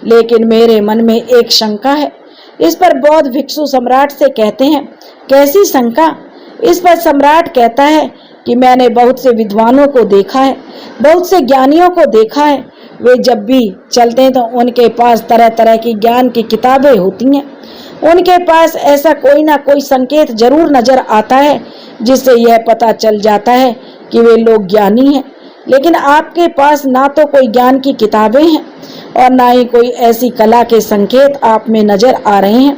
लेकिन मेरे मन में एक शंका है। इस पर बौद्ध भिक्षु सम्राट से कहते हैं, कैसी शंका? इस पर सम्राट कहता है कि मैंने बहुत से विद्वानों को देखा है, बहुत से ज्ञानियों को देखा है। वे जब भी चलते हैं तो उनके पास तरह तरह की ज्ञान की किताबें होती हैं। उनके पास ऐसा कोई ना कोई संकेत जरूर नजर आता है जिससे यह पता चल जाता है कि वे लोग ज्ञानी हैं। लेकिन आपके पास ना तो कोई ज्ञान की किताबें हैं और ना ही कोई ऐसी कला के संकेत आप में नजर आ रहे हैं,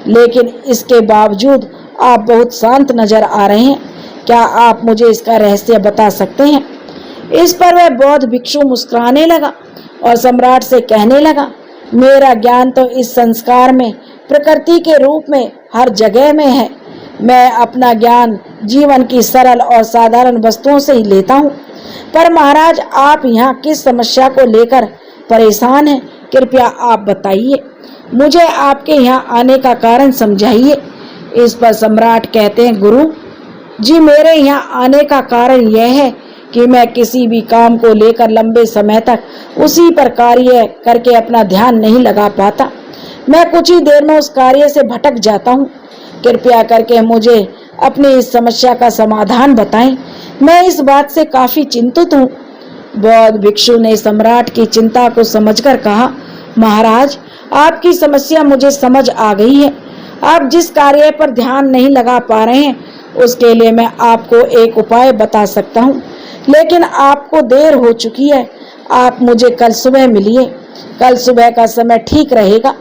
लेकिन इसके बावजूद आप बहुत शांत नजर आ रहे हैं। क्या आप मुझे इसका रहस्य बता सकते हैं? इस पर वह बौद्ध भिक्षु मुस्कुराने लगा और सम्राट से कहने लगा, मेरा ज्ञान तो इस संस्कार में प्रकृति के रूप में हर जगह में है। मैं अपना ज्ञान जीवन की सरल और साधारण वस्तुओं से ही लेता हूँ। पर महाराज, आप यहाँ किस समस्या को लेकर परेशान हैं? कृपया आप बताइए, मुझे आपके यहाँ आने का कारण समझाइए। इस पर सम्राट कहते हैं, गुरु जी, मेरे यहाँ आने का कारण यह है कि मैं किसी भी काम को लेकर लंबे समय तक उसी पर कार्य करके अपना ध्यान नहीं लगा पाता। मैं कुछ ही देर में उस कार्य से भटक जाता हूँ। कृपया करके मुझे अपनी इस समस्या का समाधान बताएं। मैं इस बात से काफी चिंतित हूँ। बौद्ध भिक्षु ने सम्राट की चिंता को समझकर कहा, महाराज, आपकी समस्या मुझे समझ आ गई है। आप जिस कार्य पर ध्यान नहीं लगा पा रहे हैं उसके लिए मैं आपको एक उपाय बता सकता हूँ, लेकिन आपको देर हो चुकी है। आप मुझे कल सुबह मिलिए। कल सुबह का समय ठीक रहेगा।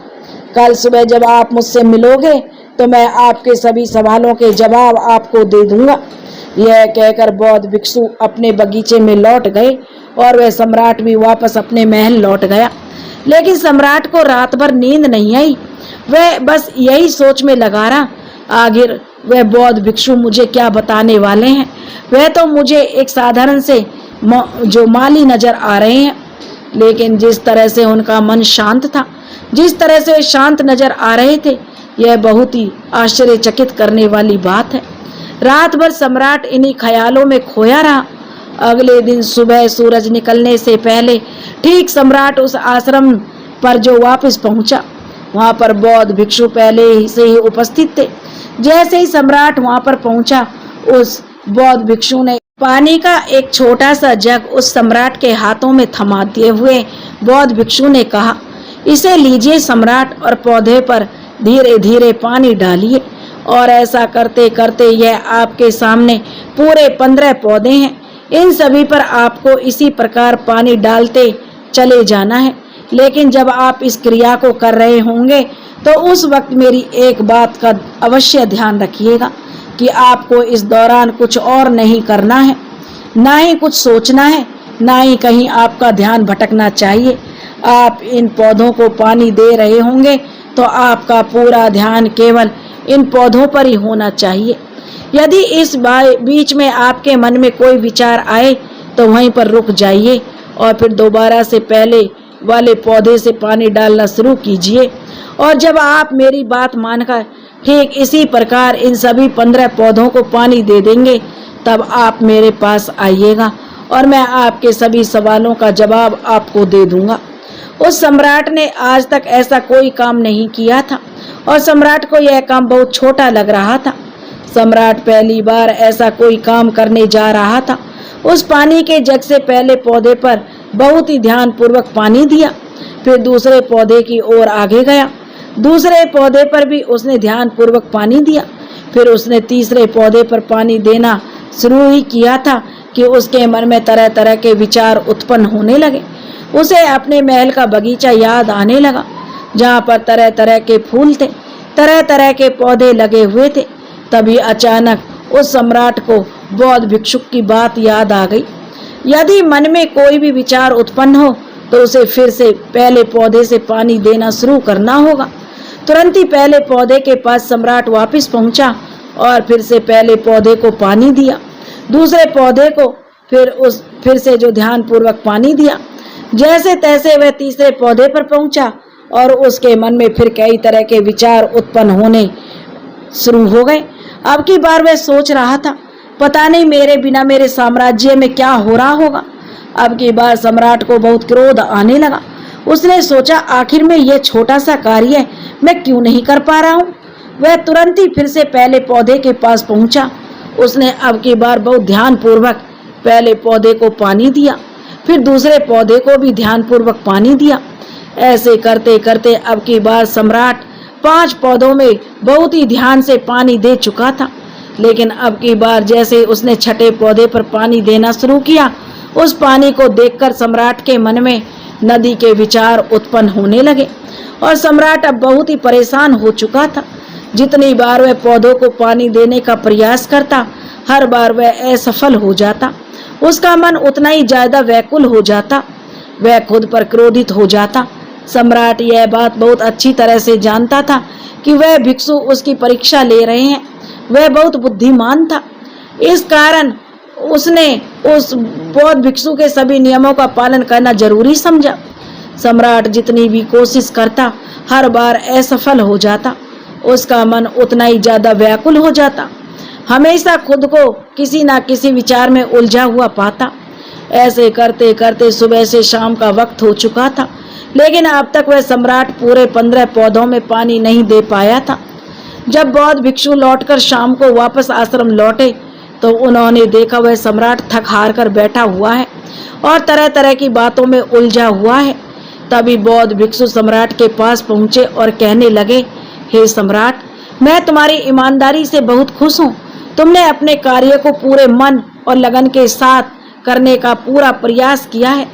कल सुबह जब आप मुझसे मिलोगे तो मैं आपके सभी सवालों के जवाब आपको दे दूंगा। यह कहकर बौद्ध भिक्षु अपने बगीचे में लौट गए और वह सम्राट भी वापस अपने महल लौट गया। लेकिन सम्राट को रात भर नींद नहीं आई। वह बस यही सोच में लगा रहा, आखिर वह बौद्ध भिक्षु मुझे क्या बताने वाले हैं। वह तो मुझे एक साधारण से जो माली नजर आ रहे हैं, लेकिन जिस तरह से उनका मन शांत था, जिस तरह से वे शांत नजर आ रहे थे, यह बहुत ही आश्चर्यचकित करने वाली बात है। रात भर सम्राट इन्हीं ख्यालों में खोया रहा। अगले दिन सुबह सूरज निकलने से पहले ठीक सम्राट उस आश्रम पर जो वापस पहुंचा, वहां पर बौद्ध भिक्षु पहले ही से ही उपस्थित थे। जैसे ही सम्राट वहां पर पहुंचा, उस बौद्ध भिक्षु ने पानी का एक छोटा सा जग उस सम्राट के हाथों में थमा दिए हुए बौद्ध भिक्षु ने कहा, इसे लीजिए सम्राट, और पौधे पर धीरे धीरे पानी डालिए। और ऐसा करते करते यह आपके सामने पूरे 15 पौधे हैं। इन सभी पर आपको इसी प्रकार पानी डालते चले जाना है। लेकिन जब आप इस क्रिया को कर रहे होंगे तो उस वक्त मेरी एक बात का अवश्य ध्यान रखिएगा कि आपको इस दौरान कुछ और नहीं करना है, ना ही कुछ सोचना है, ना ही कहीं आपका ध्यान भटकना चाहिए। आप इन पौधों को पानी दे रहे होंगे तो आपका पूरा ध्यान केवल इन पौधों पर ही होना चाहिए। यदि इस बीच में आपके मन में कोई विचार आए तो वहीं पर रुक जाइए और फिर दोबारा से पहले वाले पौधे से पानी डालना शुरू कीजिए। और जब आप मेरी बात मानकर ठीक इसी प्रकार इन सभी 15 पौधों को पानी दे देंगे, तब आप मेरे पास आइएगा और मैं आपके सभी सवालों का जवाब आपको दे दूंगा। उस सम्राट ने आज तक ऐसा कोई काम नहीं किया था और सम्राट को यह काम बहुत छोटा लग रहा था। सम्राट पहली बार ऐसा कोई काम करने जा रहा था। उस पानी के जग से पहले पौधे पर बहुत ही ध्यानपूर्वक पानी दिया, फिर दूसरे पौधे की ओर आगे गया। दूसरे पौधे पर भी उसने ध्यानपूर्वक पानी दिया। फिर उसने तीसरे पौधे पर पानी देना शुरू ही किया था कि उसके मन में तरह तरह के विचार उत्पन्न होने लगे। उसे अपने महल का बगीचा याद आने लगा, जहाँ पर तरह तरह के फूल थे, तरह तरह के पौधे लगे हुए थे। तभी अचानक उस सम्राट को बौद्ध भिक्षुक की बात याद आ गई। यदि मन में कोई भी विचार उत्पन्न हो तो उसे फिर से पहले पौधे से पानी देना शुरू करना होगा। तुरंत ही पहले पौधे के पास सम्राट वापस पहुंचा और फिर से पहले पौधे को पानी दिया। दूसरे पौधे को फिर से जो ध्यानपूर्वक पानी दिया। जैसे तैसे वह तीसरे पौधे पर पहुंचा और उसके मन में फिर कई तरह के विचार उत्पन्न होने शुरू हो गए। अब की बार वह सोच रहा था, पता नहीं मेरे बिना मेरे साम्राज्य में क्या हो रहा होगा। अब की बार सम्राट को बहुत क्रोध आने लगा। उसने सोचा, आखिर में यह छोटा सा कार्य मैं क्यों नहीं कर पा रहा हूँ। वह तुरंत ही फिर से पहले पौधे के पास पहुंचा। उसने अब की बार बहुत ध्यानपूर्वक पहले पौधे को पानी दिया, फिर दूसरे पौधे को भी ध्यानपूर्वक पानी दिया। ऐसे करते करते अब की बार सम्राट 5 पौधों में बहुत ही ध्यान से पानी दे चुका था। लेकिन अब की बार जैसे उसने छठे पौधे पर पानी देना शुरू किया, उस पानी को देखकर सम्राट के मन में नदी के विचार उत्पन्न होने लगे और सम्राट अब बहुत ही परेशान हो चुका था। जितनी बार वह पौधों को पानी देने का प्रयास करता, हर बार वह असफल हो जाता। उसका मन उतना ही ज्यादा व्याकुल हो जाता। वह खुद पर क्रोधित हो जाता। सम्राट यह बात बहुत अच्छी तरह से जानता था कि वह भिक्षु उसकी परीक्षा ले रहे हैं। वह बहुत बुद्धिमान था, इस कारण उसने उस बौद्ध भिक्षु के सभी नियमों का पालन करना जरूरी समझा। सम्राट जितनी भी कोशिश करता, हर बार असफल हो जाता। उसका मन उतना ही ज्यादा व्याकुल हो जाता। हमेशा खुद को किसी ना किसी विचार में उलझा हुआ पाता। ऐसे करते करते सुबह से शाम का वक्त हो चुका था, लेकिन अब तक वह सम्राट पूरे 15 पौधों में पानी नहीं दे पाया था। जब बौद्ध भिक्षु लौटकर शाम को वापस आश्रम लौटे तो उन्होंने देखा वह सम्राट थक हार कर बैठा हुआ है और तरह तरह की बातों में उलझा हुआ है। तभी बौद्ध भिक्षु सम्राट के पास पहुंचे और कहने लगे, हे सम्राट, मैं तुम्हारी ईमानदारी से बहुत खुश हूँ। तुमने अपने कार्य को पूरे मन और लगन के साथ करने का पूरा प्रयास किया है,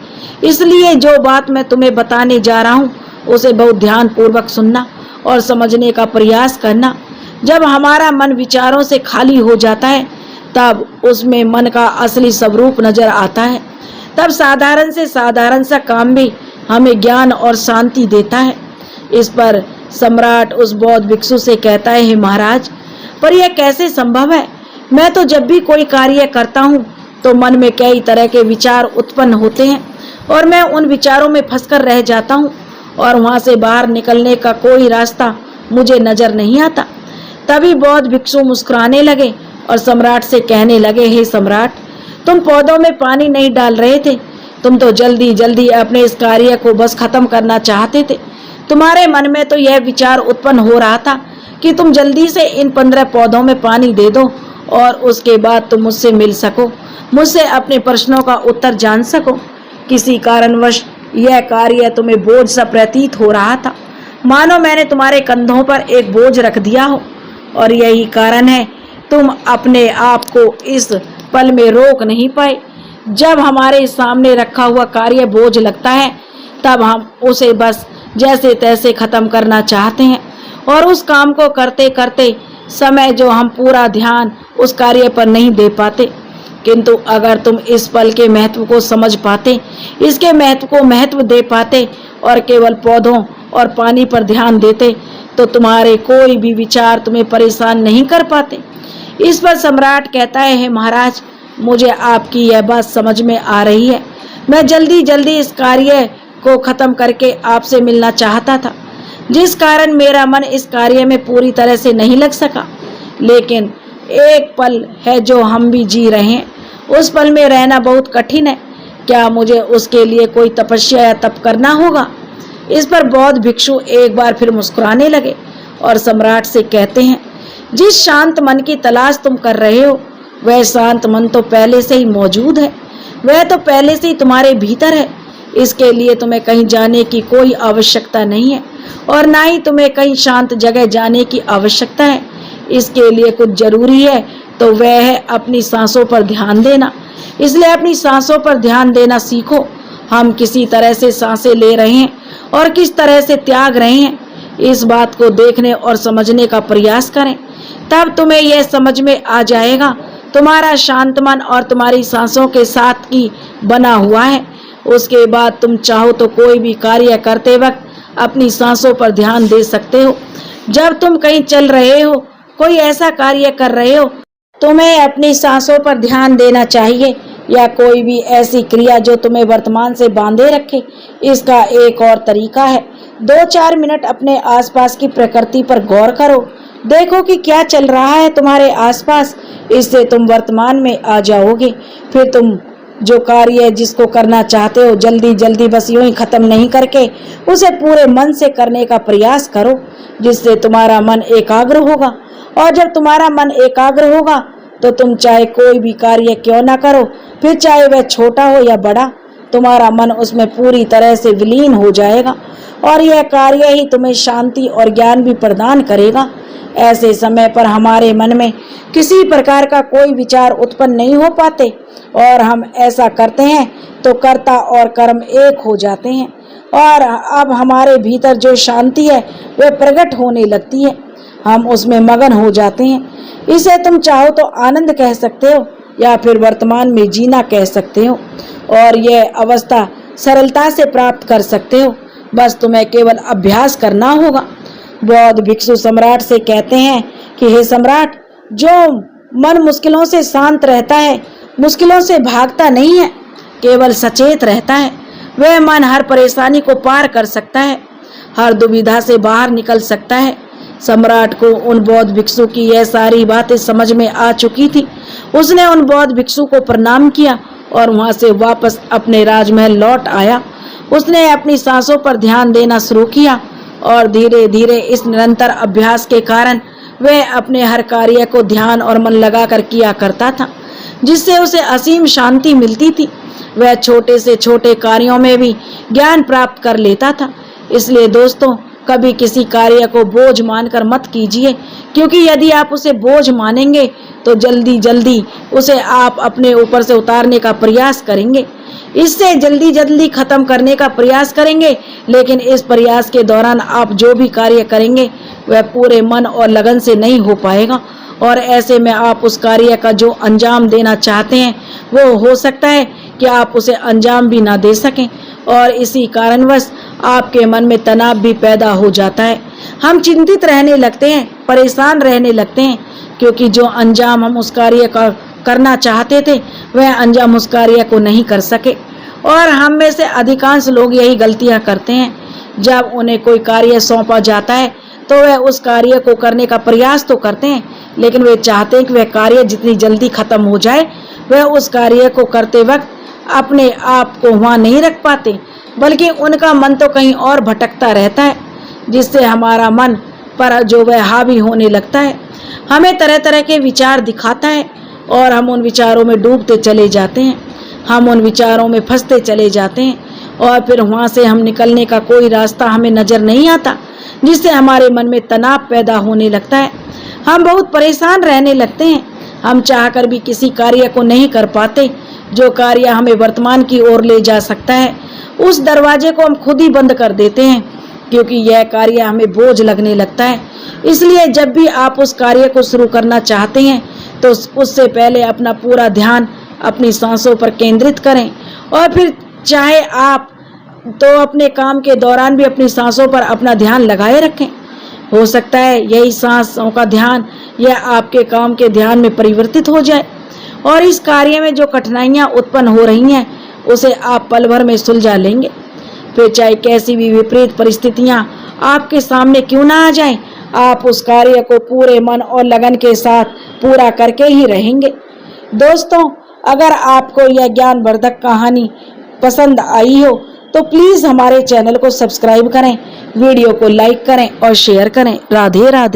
इसलिए जो बात मैं तुम्हें बताने जा रहा हूँ उसे बहुत ध्यान पूर्वक सुनना और समझने का प्रयास करना। जब हमारा मन विचारों से खाली हो जाता है तब उसमें मन का असली स्वरूप नजर आता है। तब साधारण से साधारण सा काम भी हमें ज्ञान और शांति देता है। इस पर सम्राट उस बौद्ध भिक्षु से कहता है, हे महाराज, पर यह कैसे संभव है? मैं तो जब भी कोई कार्य करता हूँ तो मन में कई तरह के विचार उत्पन्न होते हैं और मैं उन विचारों में फंसकर रह जाता हूँ और वहां से बाहर निकलने का कोई रास्ता मुझे नजर नहीं आता। तभी बौद्ध भिक्षु मुस्कुराने लगे और सम्राट से कहने लगे, हे सम्राट, तुम पौधों में पानी नहीं डाल रहे थे, तुम तो जल्दी जल्दी अपने इस कार्य को बस खत्म करना चाहते थे। तुम्हारे मन में तो यह विचार उत्पन्न हो रहा था कि तुम जल्दी से इन 15 पौधों में पानी दे दो और उसके बाद तुम मुझसे मिल सको, मुझसे अपने प्रश्नों का उत्तर जान सको। किसी कारणवश यह कार्य तुम्हें बोझ सा प्रतीत हो रहा था, मानो मैंने तुम्हारे कंधों पर एक बोझ रख दिया हो, और यही कारण है तुम अपने आप को इस पल में रोक नहीं पाए। जब हमारे सामने रखा हुआ कार्य बोझ लगता है तब हम उसे बस जैसे तैसे खत्म करना चाहते हैं और उस काम को करते करते समय जो हम पूरा ध्यान उस कार्य पर नहीं दे पाते। किंतु अगर तुम इस पल के महत्व को समझ पाते, इसके महत्व को महत्व दे पाते और केवल पौधों और पानी पर ध्यान देते तो तुम्हारे कोई भी विचार तुम्हें परेशान नहीं कर पाते। इस पर सम्राट कहता है, हे महाराज, मुझे आपकी यह बात समझ में आ रही है। मैं जल्दी जल्दी इस कार्य को खत्म करके आपसे मिलना चाहता था, जिस कारण मेरा मन इस कार्य में पूरी तरह से नहीं लग सका। लेकिन एक पल है जो हम भी जी रहे हैं उस पल में रहना बहुत कठिन है। क्या मुझे उसके लिए कोई तपस्या या तप करना होगा? इस पर बौद्ध भिक्षु एक बार फिर मुस्कुराने लगे और सम्राट से कहते हैं, जिस शांत मन की तलाश तुम कर रहे हो वह शांत मन तो पहले से ही मौजूद है, वह तो पहले से ही तुम्हारे भीतर है। इसके लिए तुम्हें कहीं जाने की कोई आवश्यकता नहीं है और ना ही तुम्हें कहीं शांत जगह जाने की आवश्यकता है। इसके लिए कुछ जरूरी है तो वह है अपनी सांसों पर ध्यान देना। इसलिए अपनी सांसों पर ध्यान देना सीखो। हम किसी तरह से सांसें ले रहे हैं और किस तरह से त्याग रहे हैं, इस बात को देखने और समझने का प्रयास करें। तब तुम्हें यह समझ में आ जाएगा तुम्हारा शांत मन और तुम्हारी सांसों के साथ ही बना हुआ है। उसके बाद तुम चाहो तो कोई भी कार्य करते वक्त अपनी सांसों पर ध्यान दे सकते हो। जब तुम कहीं चल रहे हो, कोई ऐसा कार्य कर रहे हो, तुम्हें अपनी सांसों पर ध्यान देना चाहिए, या कोई भी ऐसी क्रिया जो तुम्हें वर्तमान से बांधे रखे। इसका एक और तरीका है, 2-4 मिनट अपने आसपास की प्रकृति पर गौर करो। देखो कि क्या चल रहा है तुम्हारे आसपास। इससे तुम वर्तमान में आ जाओगे। फिर तुम जो कार्य जिसको करना चाहते हो जल्दी जल्दी बस यूं ही खत्म नहीं करके उसे पूरे मन से करने का प्रयास करो, जिससे तुम्हारा मन एकाग्र होगा। और जब तुम्हारा मन एकाग्र होगा तो तुम चाहे कोई भी कार्य क्यों ना करो, फिर चाहे वह छोटा हो या बड़ा, तुम्हारा मन उसमें पूरी तरह से विलीन हो जाएगा और यह कार्य ही तुम्हें शांति और ज्ञान भी प्रदान करेगा। ऐसे समय पर हमारे मन में किसी प्रकार का कोई विचार उत्पन्न नहीं हो पाते और हम ऐसा करते हैं तो कर्ता और कर्म एक हो जाते हैं और अब हमारे भीतर जो शांति है वह प्रकट होने लगती है। हम उसमें मगन हो जाते हैं। इसे तुम चाहो तो आनंद कह सकते हो या फिर वर्तमान में जीना कह सकते हो और यह अवस्था सरलता से प्राप्त कर सकते हो। बस तुम्हें केवल अभ्यास करना होगा। बौद्ध भिक्षु सम्राट से कहते हैं कि हे सम्राट, जो मन मुश्किलों से शांत रहता है, मुश्किलों से भागता नहीं है, केवल सचेत रहता है, वह मन हर परेशानी को पार कर सकता है, हर दुविधा से बाहर निकल सकता है। सम्राट को उन बौद्ध भिक्षु की यह सारी बातें समझ में आ चुकी थी। उसने उन बौद्ध भिक्षु को प्रणाम किया और वहां से वापस अपने राजमहल लौट आया। उसने अपनी सांसों पर ध्यान देना शुरू किया और धीरे धीरे इस निरंतर अभ्यास के कारण वह अपने हर कार्य को ध्यान और मन लगाकर किया करता था, जिससे उसे असीम शांति मिलती थी। वह छोटे से छोटे कार्यों में भी ज्ञान प्राप्त कर लेता था। इसलिए दोस्तों, कभी किसी कार्य को बोझ मानकर मत कीजिए, क्योंकि यदि आप उसे बोझ मानेंगे तो जल्दी जल्दी उसे आप अपने ऊपर से उतारने का प्रयास करेंगे, इससे जल्दी जल्दी खत्म करने का प्रयास करेंगे। लेकिन इस प्रयास के दौरान आप जो भी कार्य करेंगे वह पूरे मन और लगन से नहीं हो पाएगा और ऐसे में आप उस कार्य का जो अंजाम देना चाहते हैं वो हो सकता है कि आप उसे अंजाम भी ना दे सकें और इसी कारणवश आपके मन में तनाव भी पैदा हो जाता है। हम चिंतित रहने लगते हैं, परेशान रहने लगते हैं, क्योंकि जो अंजाम हम उस कार्य का करना चाहते थे वह अंजाम उस कार्य को नहीं कर सके। और हम में से अधिकांश लोग यही गलतियां करते हैं। जब उन्हें कोई कार्य सौंपा जाता है तो वह उस कार्य को करने का प्रयास तो करते हैं, लेकिन वे चाहते हैं कि वह कार्य जितनी जल्दी खत्म हो जाए। वह उस कार्य को करते वक्त अपने आप को वहाँ नहीं रख पाते, बल्कि उनका मन तो कहीं और भटकता रहता है, जिससे हमारा मन पर जो वह हावी होने लगता है, हमें तरह तरह के विचार दिखाता है और हम उन विचारों में डूबते चले जाते हैं, हम उन विचारों में फंसते चले जाते हैं और फिर वहाँ से हम निकलने का कोई रास्ता हमें नजर नहीं आता, जिससे हमारे मन में तनाव पैदा होने लगता है। हम बहुत परेशान रहने लगते हैं। हम चाहकर भी किसी कार्य को नहीं कर पाते जो कार्य हमें वर्तमान की ओर ले जा सकता है। उस दरवाजे को हम खुद ही बंद कर देते हैं, क्योंकि यह कार्य हमें बोझ लगने लगता है। इसलिए जब भी आप उस कार्य को शुरू करना चाहते हैं तो उससे पहले अपना पूरा ध्यान अपनी सांसों पर केंद्रित करें और फिर चाहे आप तो अपने काम के दौरान भी अपनी सांसों पर अपना ध्यान लगाए रखें। हो सकता है यही सांसों का ध्यान यह आपके काम के ध्यान में परिवर्तित हो जाए और इस कार्य में जो कठिनाइयां उत्पन्न हो रही हैं उसे आप पल भर में सुलझा लेंगे। फिर चाहे कैसी भी विपरीत परिस्थितियां आपके सामने क्यों ना आ जाएं, आप उस कार्य को पूरे मन और लगन के साथ पूरा करके ही रहेंगे। दोस्तों, अगर आपको यह ज्ञानवर्धक कहानी पसंद आई हो तो प्लीज हमारे चैनल को सब्सक्राइब करें, वीडियो को लाइक करें और शेयर करें। राधे राधे।